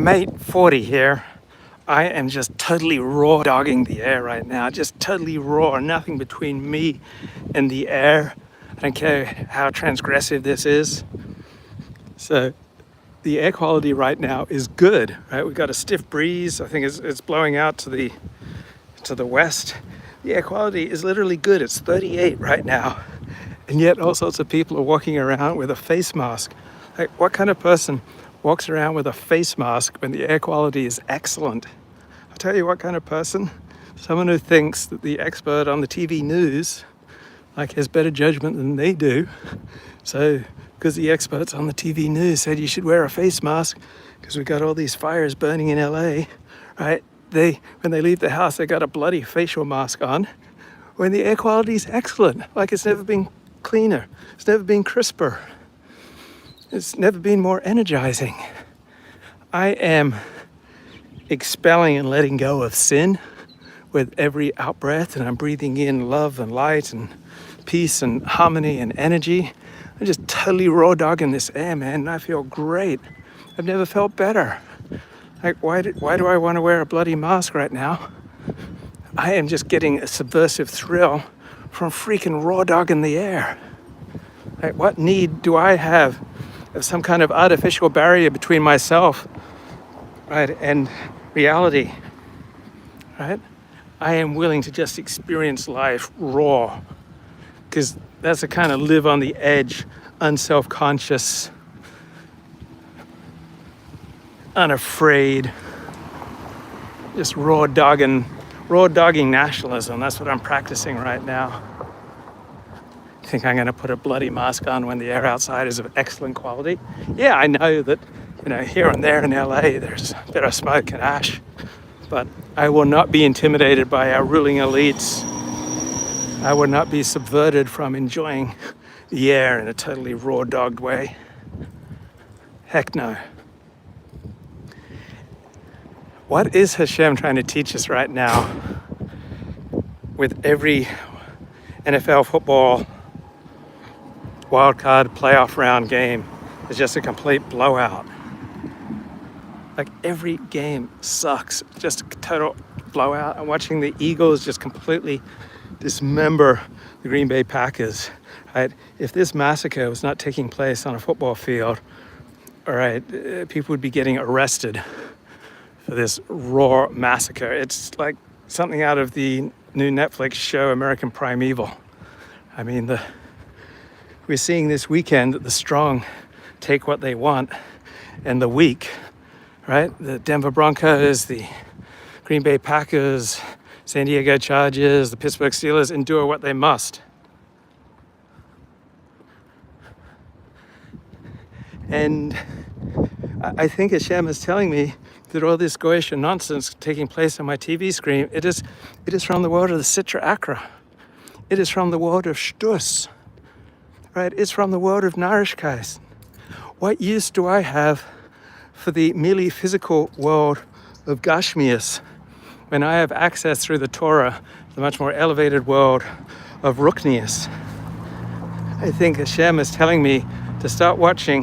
mate 40 here. I am just totally raw dogging the air right now, just totally raw, nothing between me and the air. I don't care how transgressive this is. So the air quality right now is good, right? We've got a stiff breeze. I think it's blowing out to the west. The air quality is literally good. It's 38 right now. And yet all sorts of people are walking around with a face mask. Like, what kind of person walks around with a face mask when the air quality is excellent? I'll tell you what kind of person. Someone who thinks that the expert on the TV news has better judgment than they do. So, because the experts on the TV news said you should wear a face mask because we've got all these fires burning in LA, right? When they leave the house, they got a bloody facial mask on when the air quality is excellent. Like, it's never been cleaner. It's never been crisper. It's never been more energizing. I am expelling and letting go of sin with every out breath, and I'm breathing in love and light and peace and harmony and energy. I'm just totally raw dogging this air, man, and I feel great. I've never felt better. Like, why do I want to wear a bloody mask right now? I am just getting a subversive thrill from freaking raw dogging the air. Like, what need do I have of some kind of artificial barrier between myself, right, and reality, right? I am willing to just experience life raw, because that's a kind of live on the edge, unself-conscious, unafraid, just raw dogging nationalism. That's what I'm practicing right now. I think I'm going to put a bloody mask on when the air outside is of excellent quality. Yeah, I know that, here and there in LA there's a bit of smoke and ash, but I will not be intimidated by our ruling elites. I will not be subverted from enjoying the air in a totally raw-dogged way. Heck no. What is Hashem trying to teach us right now with every NFL football wildcard playoff round game is just a complete blowout? Like, every game sucks, just a total blowout. I'm watching the Eagles just completely dismember the Green Bay Packers. Right? If this massacre was not taking place on a football field, all right, people would be getting arrested for this raw massacre. It's like something out of the new Netflix show American Primeval. I mean, we're seeing this weekend that the strong take what they want, and the weak, right? The Denver Broncos, the Green Bay Packers, San Diego Chargers, the Pittsburgh Steelers endure what they must. And I think Hashem is telling me that all this goyish nonsense taking place on my TV screen, it is from the world of the Sitra Akra. It is from the world of Shtus, right? It's from the world of Narishkais. What use do I have for the merely physical world of Gashmias when I have access through the Torah to the much more elevated world of Ruknias? I think Hashem is telling me to start watching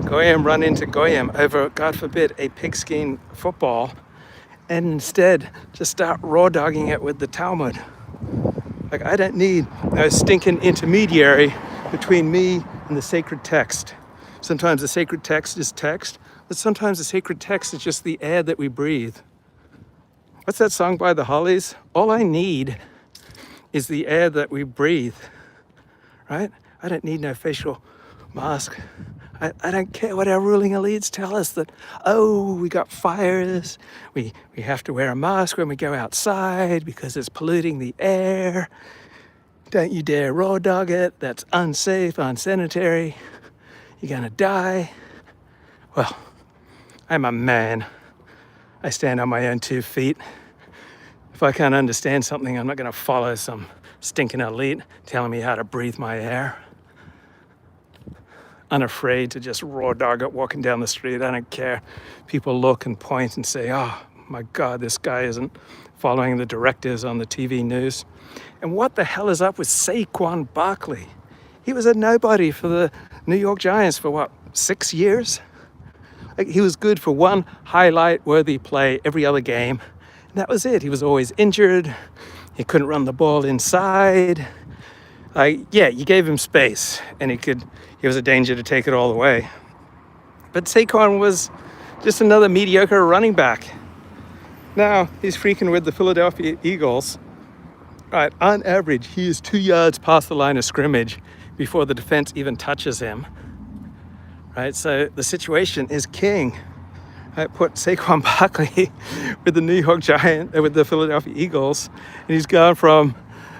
Goam run into Goam over, God forbid, a pigskin football, and instead just start raw dogging it with the Talmud. Like, I don't need a stinking intermediary between me and the sacred text. Sometimes the sacred text is text, but sometimes the sacred text is just the air that we breathe. What's that song by the Hollies? All I need is the air that we breathe, right? I don't need no facial mask. I don't care what our ruling elites tell us that, oh, we got fires, we have to wear a mask when we go outside because it's polluting the air. Don't you dare raw dog it, that's unsafe, unsanitary, you're gonna die. Well, I'm a man. I stand on my own 2 feet. If I can't understand something, I'm not gonna follow some stinking elite telling me how to breathe my air. Unafraid to just raw dog it walking down the street. I don't care. People look and point and say, oh my God, this guy isn't following the directives on the TV news. And what the hell is up with Saquon Barkley? He was a nobody for the New York Giants for 6 years? Like, he was good for one highlight-worthy play every other game. And that was it. He was always injured. He couldn't run the ball inside. Yeah, you gave him space, and he was a danger to take it all away. But Saquon was just another mediocre running back. Now he's freaking with the Philadelphia Eagles. Right, on average, he is 2 yards past the line of scrimmage before the defense even touches him. Right, so the situation is king. I put Saquon Barkley with the New York Giants, with the Philadelphia Eagles, and he's gone from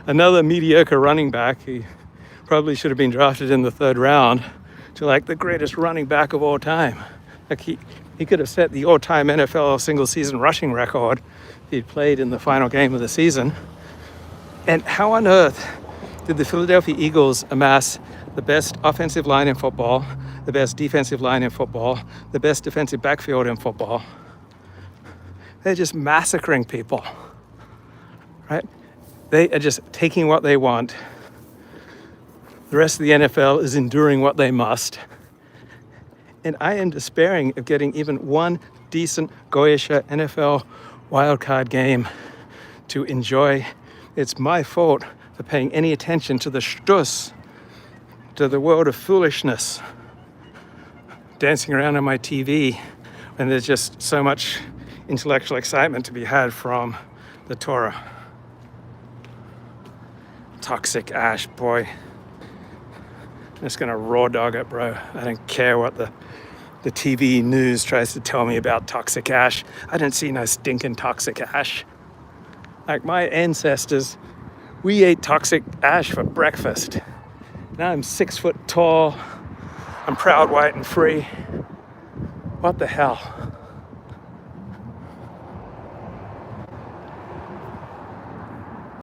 another mediocre running back. He probably should have been drafted in the 3rd round to like the greatest running back of all time. Like he could have set the all-time NFL single-season rushing record if he'd played in the final game of the season. And how on earth did the Philadelphia Eagles amass the best offensive line in football, the best defensive line in football, the best defensive backfield in football? They're just massacring people, right? They are just taking what they want. The rest of the NFL is enduring what they must. And I am despairing of getting even one decent Goyish NFL wildcard game to enjoy. It's my fault for paying any attention to the shtus, to the world of foolishness, dancing around on my TV when there's just so much intellectual excitement to be had from the Torah. Toxic ash, boy. I'm just gonna raw dog it, bro. I don't care what the TV news tries to tell me about toxic ash. I don't see no stinking toxic ash. Like, my ancestors, we ate toxic ash for breakfast. Now I'm 6 foot tall. I'm proud, white, and free. What the hell?